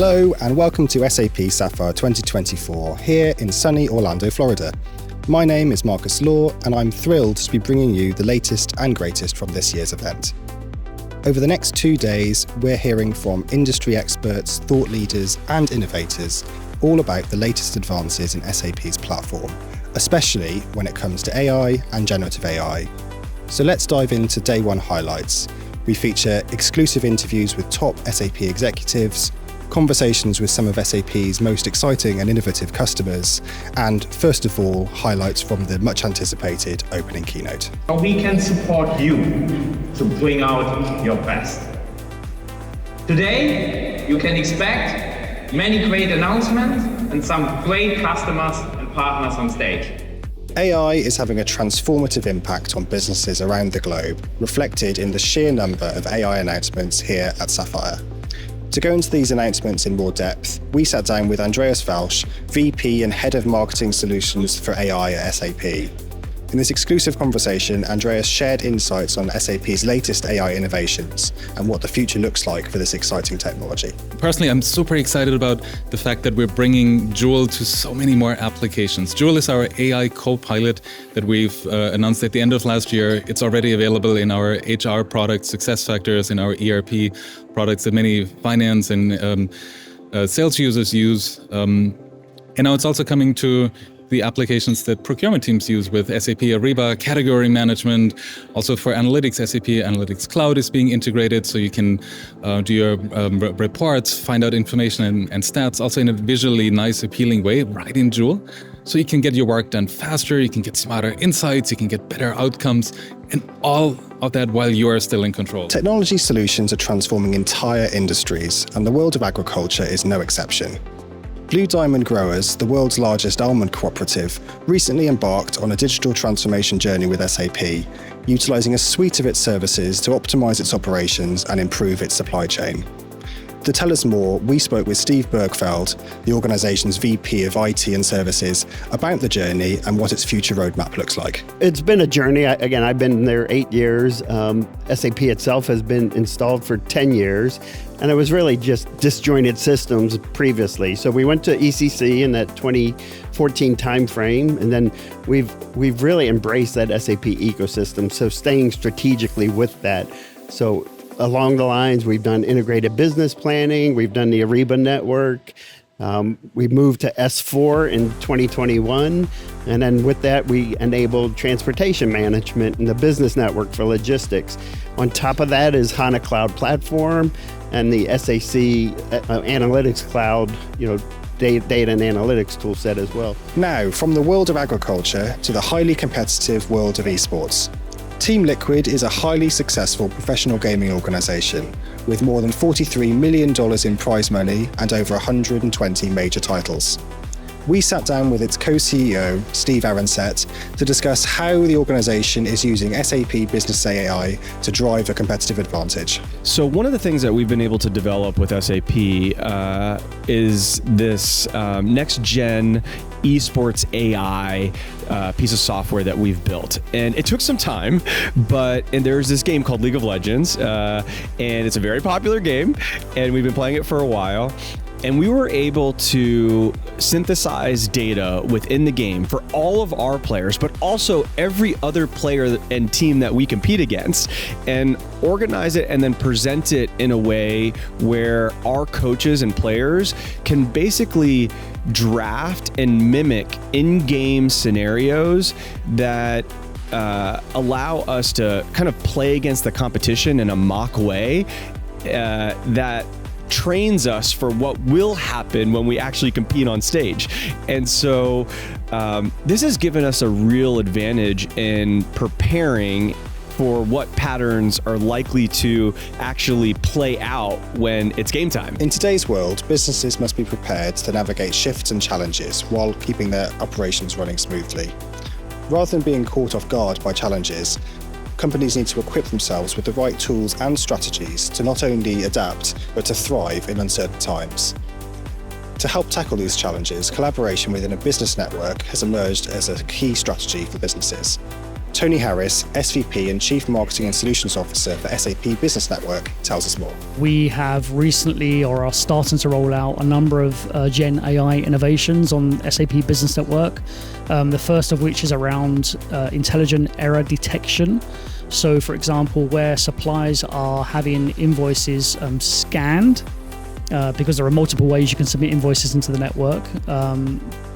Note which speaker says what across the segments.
Speaker 1: Hello and welcome to SAP Sapphire 2024 here in sunny Orlando, Florida. My name is Marcus Law and I'm thrilled to be bringing you the latest and greatest from this year's event. Over the next 2 days, we're hearing from industry experts, thought leaders and innovators all about the latest advances in SAP's platform, especially when it comes to AI and generative AI. So let's dive into day one highlights. We feature exclusive interviews with top SAP executives, conversations with some of SAP's most exciting and innovative customers, and first of all, highlights from the much anticipated opening keynote.
Speaker 2: We can support you to bring out your best. Today, you can expect many great announcements and some great customers and partners on stage.
Speaker 1: AI is having a transformative impact on businesses around the globe, reflected in the sheer number of AI announcements here at Sapphire. To go into these announcements in more depth, we sat down with Andreas Walsch, VP and Head of Marketing Solutions for AI at SAP. In this exclusive conversation, Andreas shared insights on SAP's latest AI innovations and what the future looks like for this exciting technology.
Speaker 3: Personally, I'm super excited about the fact that we're bringing Joule to so many more applications. Joule is our AI co-pilot that we've announced at the end of last year. It's already available in our HR products, SuccessFactors, in our ERP products that many finance and sales users use. And now it's also coming to the applications that procurement teams use with SAP Ariba, category management. Also for analytics, SAP Analytics Cloud is being integrated, so you can do your reports, find out information and stats, also in a visually nice, appealing way, right in Joule. So you can get your work done faster, you can get smarter insights, you can get better outcomes, and all of that while you are still in control.
Speaker 1: Technology solutions are transforming entire industries, and the world of agriculture is no exception. Blue Diamond Growers, the world's largest almond cooperative, recently embarked on a digital transformation journey with SAP, utilizing a suite of its services to optimize its operations and improve its supply chain. To tell us more, we spoke with Steve Bergfeld, the organization's VP of IT and Services, about the journey and what its future roadmap looks like.
Speaker 4: It's been a journey. Again, I've been there 8 years. SAP itself has been installed for 10 years. And it was really just disjointed systems previously. So we went to ECC in that 2014 timeframe, and then we've really embraced that SAP ecosystem. So staying strategically with that. So along the lines, we've done integrated business planning, we've done the Ariba network, we moved to S4 in 2021, and then with that, we enabled transportation management and the business network for logistics. On top of that is HANA Cloud Platform and the SAC Analytics Cloud, data and analytics tool set as well.
Speaker 1: Now, from the world of agriculture to the highly competitive world of esports. Team Liquid is a highly successful professional gaming organization with more than $43 million in prize money and over 120 major titles. We sat down with its co-CEO, Steve Aronset, to discuss how the organization is using SAP Business AI to drive a competitive advantage.
Speaker 5: So one of the things that we've been able to develop with SAP is this next-gen esports AI piece of software that we've built. And it took some time, and there's this game called League of Legends, and it's a very popular game, and we've been playing it for a while. And we were able to synthesize data within the game for all of our players, but also every other player and team that we compete against, and organize it and then present it in a way where our coaches and players can basically draft and mimic in-game scenarios that allow us to kind of play against the competition in a mock way that trains us for what will happen when we actually compete on stage. And so this has given us a real advantage in preparing for what patterns are likely to actually play out when it's game time.
Speaker 1: In today's world, businesses must be prepared to navigate shifts and challenges while keeping their operations running smoothly. Rather than being caught off guard by challenges, companies need to equip themselves with the right tools and strategies to not only adapt, but to thrive in uncertain times. To help tackle these challenges, collaboration within a business network has emerged as a key strategy for businesses. Tony Harris, SVP and Chief Marketing and Solutions Officer for SAP Business Network, tells us more.
Speaker 6: We have recently, or are starting to roll out, a number of Gen AI innovations on SAP Business Network. The first of which is around intelligent error detection. So, for example, where suppliers are having invoices scanned, because there are multiple ways you can submit invoices into the network,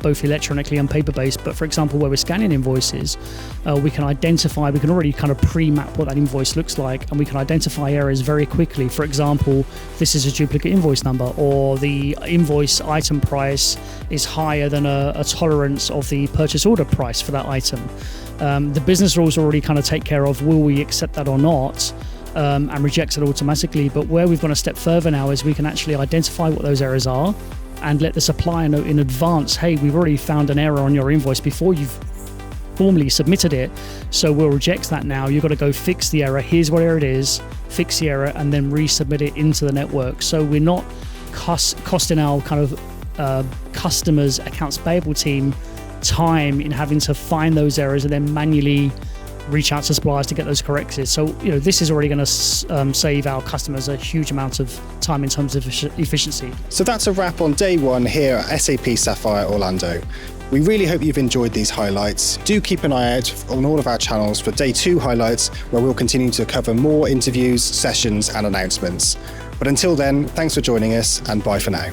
Speaker 6: both electronically and paper-based. But for example, where we're scanning invoices, we can already kind of pre-map what that invoice looks like, and we can identify errors very quickly. For example, this is a duplicate invoice number, or the invoice item price is higher than a tolerance of the purchase order price for that item. The business rules already kind of take care of, will we accept that or not? And rejects it automatically. But where we've gone a step further now is we can actually identify what those errors are and let the supplier know in advance, hey, we've already found an error on your invoice before you've formally submitted it, so we'll reject that now. You've got to go fix the error. Here's what error it is, fix the error, and then resubmit it into the network. So we're not costing our kind of customers' accounts payable team time in having to find those errors and then manually reach out to suppliers to get those corrected. So, this is already going to save our customers a huge amount of time in terms of efficiency.
Speaker 1: So that's a wrap on day one here at SAP Sapphire Orlando. We really hope you've enjoyed these highlights. Do keep an eye out on all of our channels for day 2 highlights, where we'll continue to cover more interviews, sessions, and announcements. But until then, thanks for joining us, and bye for now.